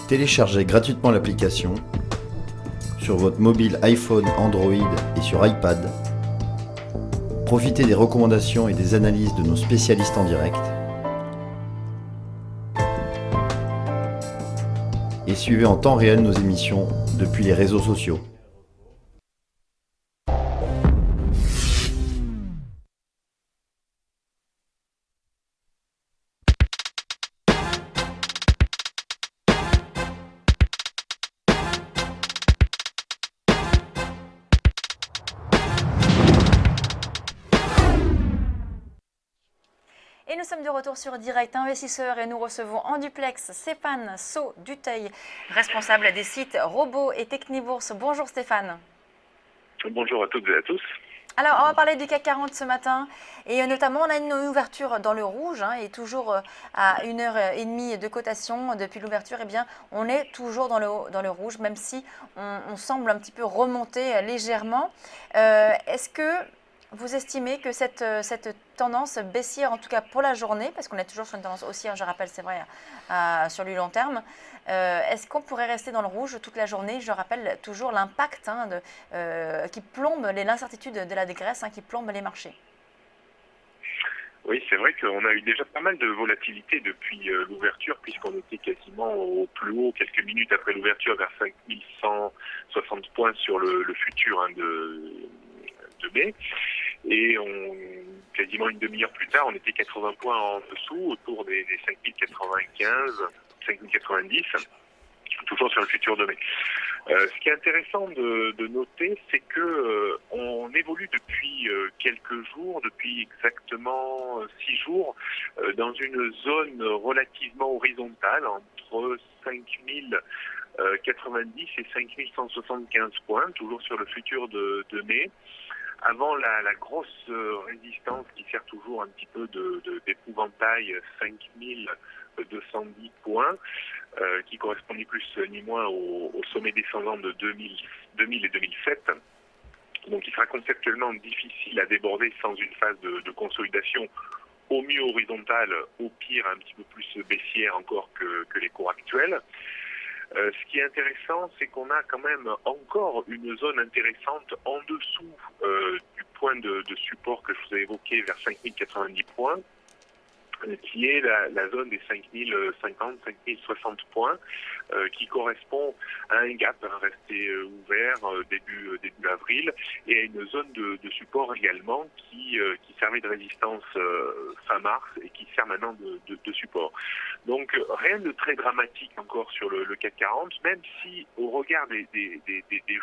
Téléchargez gratuitement l'application sur votre mobile iPhone, Android et sur iPad. Profitez des recommandations et des analyses de nos spécialistes en direct. Et suivez en temps réel nos émissions depuis les réseaux sociaux. Et nous sommes de retour sur Direct Investisseur et nous recevons en duplex Stéphane Saut-Duteuil, responsable des sites Robo et Technibourse. Bonjour Stéphane. Bonjour à toutes et à tous. Alors on va parler du CAC 40 ce matin et notamment on a une ouverture dans le rouge et toujours à 1h30 de cotation depuis l'ouverture, eh bien on est toujours dans le rouge même si on semble un petit peu remonter légèrement. Est-ce que vous estimez que cette tendance baissière, en tout cas pour la journée, parce qu'on est toujours sur une tendance haussière, je rappelle, c'est vrai, sur du long terme, est-ce qu'on pourrait rester dans le rouge toute la journée? Je rappelle toujours l'impact qui plombe, l'incertitude de la dégraisse qui plombe les marchés. Oui, c'est vrai qu'on a eu déjà pas mal de volatilité depuis l'ouverture, puisqu'on était quasiment au plus haut quelques minutes après l'ouverture, vers 5160 points sur le futur de mai. Et quasiment une demi-heure plus tard, on était 80 points en dessous, autour des 5095, 5090, toujours sur le futur de mai. Ce qui est intéressant de noter, c'est que on évolue depuis quelques jours, depuis exactement 6 jours, dans une zone relativement horizontale entre 5090 et 5175 points, toujours sur le futur de mai. Avant la grosse résistance qui sert toujours un petit peu d'épouvantail, 5210 points, qui correspond ni plus ni moins au sommet descendant de 2000 et 2007. Donc il sera conceptuellement difficile à déborder sans une phase de consolidation au mieux horizontale, au pire un petit peu plus baissière encore que les cours actuels. Ce qui est intéressant, c'est qu'on a quand même encore une zone intéressante en dessous du point de support que je vous ai évoqué vers 5090 points, qui est la zone des 5050, 5060 points, qui correspond à un gap resté ouvert début avril, et à une zone de support également qui servait de résistance fin mars et qui sert maintenant de support. Donc rien de très dramatique encore sur le CAC 40, même si au regard des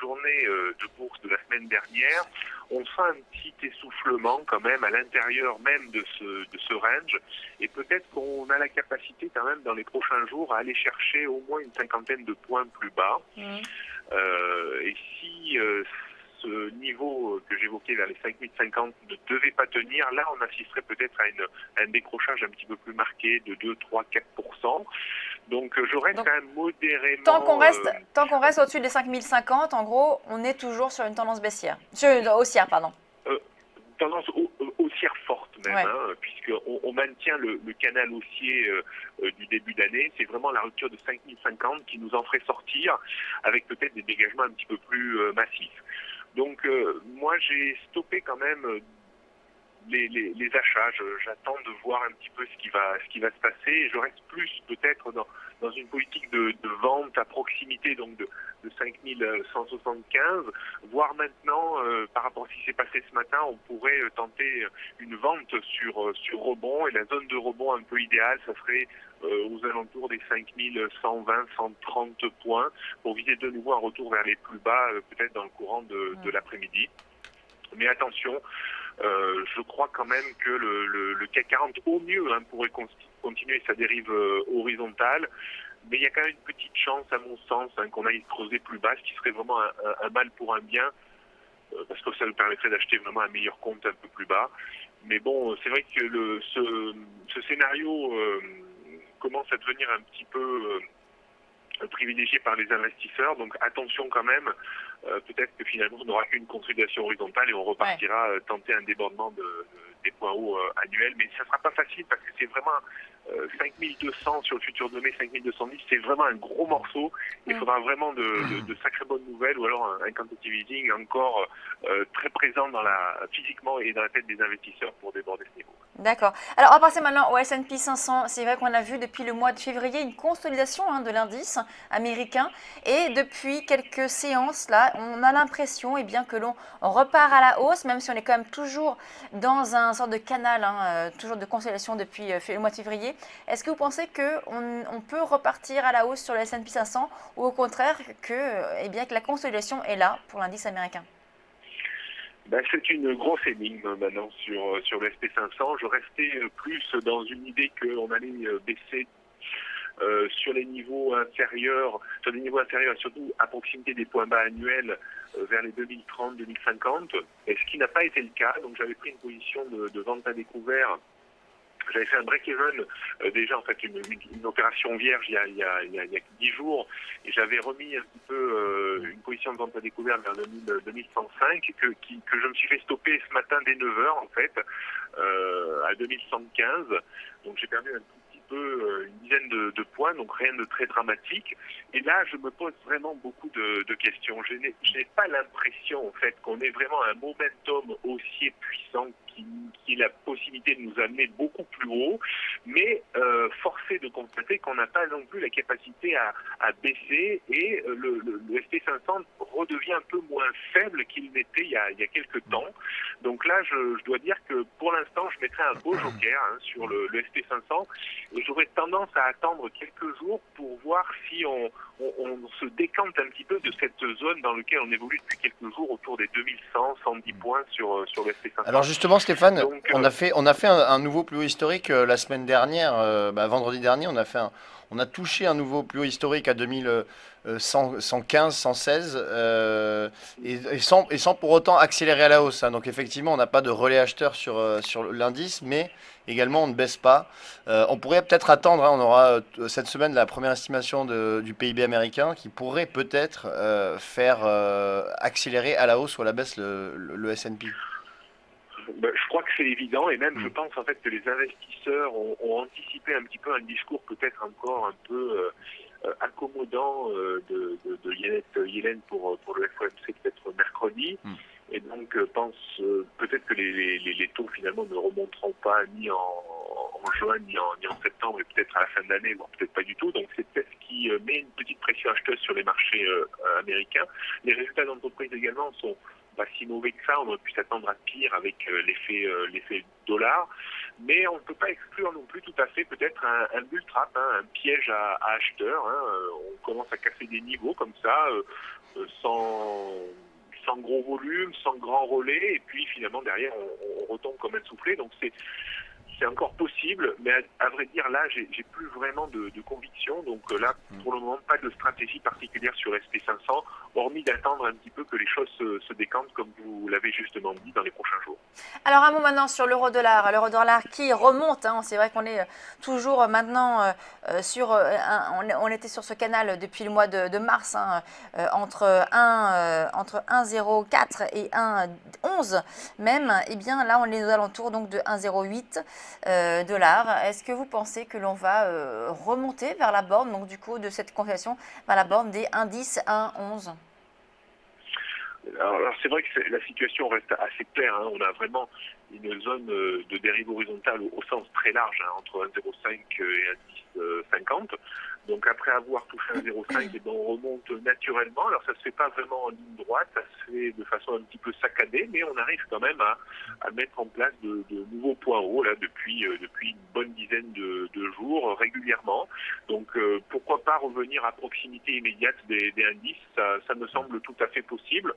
journées de bourse de la semaine dernière, on sent un petit essoufflement quand même à l'intérieur même de ce range, et peut-être qu'on a la capacité quand même dans les prochains jours à aller chercher au moins une cinquantaine de points plus bas. Et si ce niveau que j'évoquais vers les 5050 ne devait pas tenir, là on assisterait peut-être à un décrochage un petit peu plus marqué de 2, 3, 4%. Donc je reste quand même modérément... Tant qu'on reste au-dessus des 5050, en gros, on est toujours sur une tendance haussière, pardon. Tendance haussière forte même, ouais. Puisqu'on maintient le canal haussier du début d'année. C'est vraiment la rupture de 5050 qui nous en ferait sortir avec peut-être des dégagements un petit peu plus massifs. Donc moi j'ai stoppé quand même les achats. J'attends de voir un petit peu ce qui va se passer. Je reste plus peut-être dans une politique de vente à proximité donc de 5175, voire maintenant, par rapport à ce qui s'est passé ce matin, on pourrait tenter une vente sur rebond, et la zone de rebond un peu idéale, ça serait aux alentours des 5120, 130 points, pour viser de nouveau un retour vers les plus bas, peut-être dans le courant de l'après-midi. Mais attention, je crois quand même que le CAC 40 au mieux pourrait continuer sa dérive horizontale, mais il y a quand même une petite chance à mon sens qu'on aille creuser plus bas, ce qui serait vraiment un mal pour un bien, parce que ça nous permettrait d'acheter vraiment un meilleur compte un peu plus bas. Mais bon, c'est vrai que ce scénario commence à devenir un petit peu privilégié par les investisseurs, donc attention quand même, peut-être que finalement on n'aura qu'une consolidation horizontale et on repartira tenter un débordement des points hauts annuels, mais ça ne sera pas facile parce que c'est vraiment 5200 sur le futur de mai, 5210, c'est vraiment un gros morceau. Il faudra vraiment de sacrées bonnes nouvelles, ou alors un quantitative easing encore très présent physiquement et dans la tête des investisseurs pour déborder ce niveau. D'accord. Alors, on va passer maintenant au S&P 500. C'est vrai qu'on a vu depuis le mois de février une consolidation de l'indice américain. Et depuis quelques séances, là, on a l'impression que l'on repart à la hausse, même si on est quand même toujours dans un sorte de canal, toujours de consolidation depuis le mois de février. Est-ce que vous pensez qu'on peut repartir à la hausse sur le S&P 500 ou au contraire que la consolidation est là pour l'indice américain? C'est une grosse énigme maintenant sur le SP500. Je restais plus dans une idée qu'on allait baisser sur les niveaux inférieurs, surtout à proximité des points bas annuels vers les 2030-2050, et ce qui n'a pas été le cas. Donc j'avais pris une position de vente à découvert. J'avais fait un break-even, déjà en fait une opération vierge il y a 10 jours, et j'avais remis un petit peu une position de vente à découvert vers 2105 que je me suis fait stopper ce matin dès 9h en fait, à 2115. Donc j'ai perdu un tout petit peu, une dizaine de points, donc rien de très dramatique. Et là, je me pose vraiment beaucoup de questions. Je n'ai pas l'impression en fait qu'on ait vraiment un momentum haussier puissant qui ait la possibilité de nous amener beaucoup plus haut, mais forcé de constater qu'on n'a pas non plus la capacité à baisser, et le SP500 redevient un peu moins faible qu'il n'était il y a quelques temps. Donc là, je dois dire que pour l'instant, je mettrais un beau joker sur le SP500, et j'aurais tendance à attendre quelques jours pour voir si on se décante un petit peu de cette zone dans laquelle on évolue depuis quelques jours, autour des 2100, 110 points sur le SP500. Alors justement, Stéphane, donc, on a fait un nouveau plus haut historique la semaine dernière, vendredi dernier, on a touché un nouveau plus haut historique à 2115, 116, et sans pour autant accélérer à la hausse. Donc effectivement, on n'a pas de relais acheteur sur l'indice, mais également on ne baisse pas. On pourrait peut-être attendre, on aura cette semaine la première estimation du PIB américain qui pourrait peut-être faire accélérer à la hausse ou à la baisse le S&P. Je crois que c'est évident, et même je pense en fait que les investisseurs ont anticipé un petit peu un discours peut-être encore un peu accommodant de Janet Yellen pour le FOMC peut-être mercredi, et donc pense peut-être que les taux finalement ne remonteront pas ni en juin ni en septembre, et peut-être à la fin de l'année, voire peut-être pas du tout. Donc c'est peut-être ce qui met une petite pression acheteuse sur les marchés américains. Les résultats d'entreprise également sont pas si mauvais que ça. On aurait pu s'attendre à pire avec l'effet dollar, mais on ne peut pas exclure non plus tout à fait peut-être un bull trap, un piège à acheteurs. On commence à casser des niveaux comme ça, sans gros volume, sans grand relais, et puis finalement derrière on retombe comme un soufflé. Donc c'est encore possible, mais à vrai dire, là, j'ai plus vraiment de conviction. Donc là, pour le moment, pas de stratégie particulière sur SP500, hormis d'attendre un petit peu que les choses se décantent, comme vous l'avez justement dit, dans les prochains jours. Alors un mot maintenant sur l'euro-dollar. L'euro-dollar qui remonte, c'est vrai qu'on est toujours maintenant on était sur ce canal depuis le mois de mars, entre 1,04 et 1,11 même. Et bien là, on est aux alentours donc de 1,08 dollars. Est-ce que vous pensez que l'on va remonter vers la borne, donc du coup de cette conversion vers la borne des 1,10 à 1,11? Alors c'est vrai que la situation reste assez claire. On a vraiment une zone de dérive horizontale au sens très large, entre 1,05 et 1,1050. Donc après avoir touché 1,05, on remonte naturellement. Alors ça se fait pas vraiment en ligne droite, ça se fait de façon un petit peu saccadée, mais on arrive quand même à mettre en place de nouveaux points hauts là depuis une bonne dizaine de jours régulièrement. Donc pourquoi pas revenir à proximité immédiate des indices, ça me semble tout à fait possible.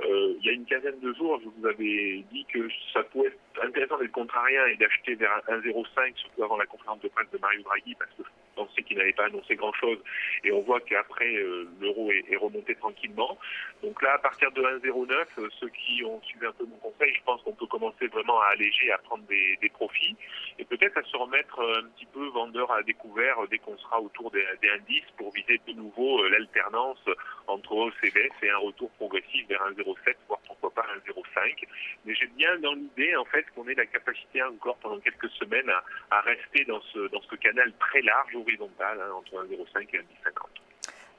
Il y a une quinzaine de jours, je vous avais dit que ça pouvait être intéressant d'être contrarien et d'acheter vers 1,05, surtout avant la conférence de presse de Mario Draghi, parce que je pensais qu'il n'avait pas annoncé grand-chose, et on voit qu'après, l'euro est remonté tranquillement. Donc là, à partir de 1,09, ceux qui ont suivi un peu mon conseil, je pense qu'on peut commencer vraiment à alléger, à prendre des profits, et peut-être à se remettre un petit peu vendeur à découvert dès qu'on sera autour des indices pour viser de nouveau l'alternance entre hausse et baisse et un retour progressif vers 1,07, voire pourquoi pas à 1,05. Mais j'ai bien dans l'idée en fait qu'on ait la capacité encore pendant quelques semaines à rester dans ce canal très large horizontal entre 1,05 et 1,1050.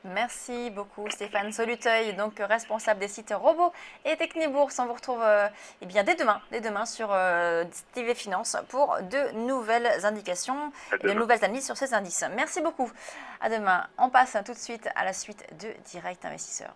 Merci beaucoup Stéphane Soluteuil, donc responsable des sites robots et Technibourse. On vous retrouve dès demain sur TV Finance pour de nouvelles indications, de nouvelles analyses sur ces indices. Merci beaucoup. À demain. On passe tout de suite à la suite de Direct Investisseur.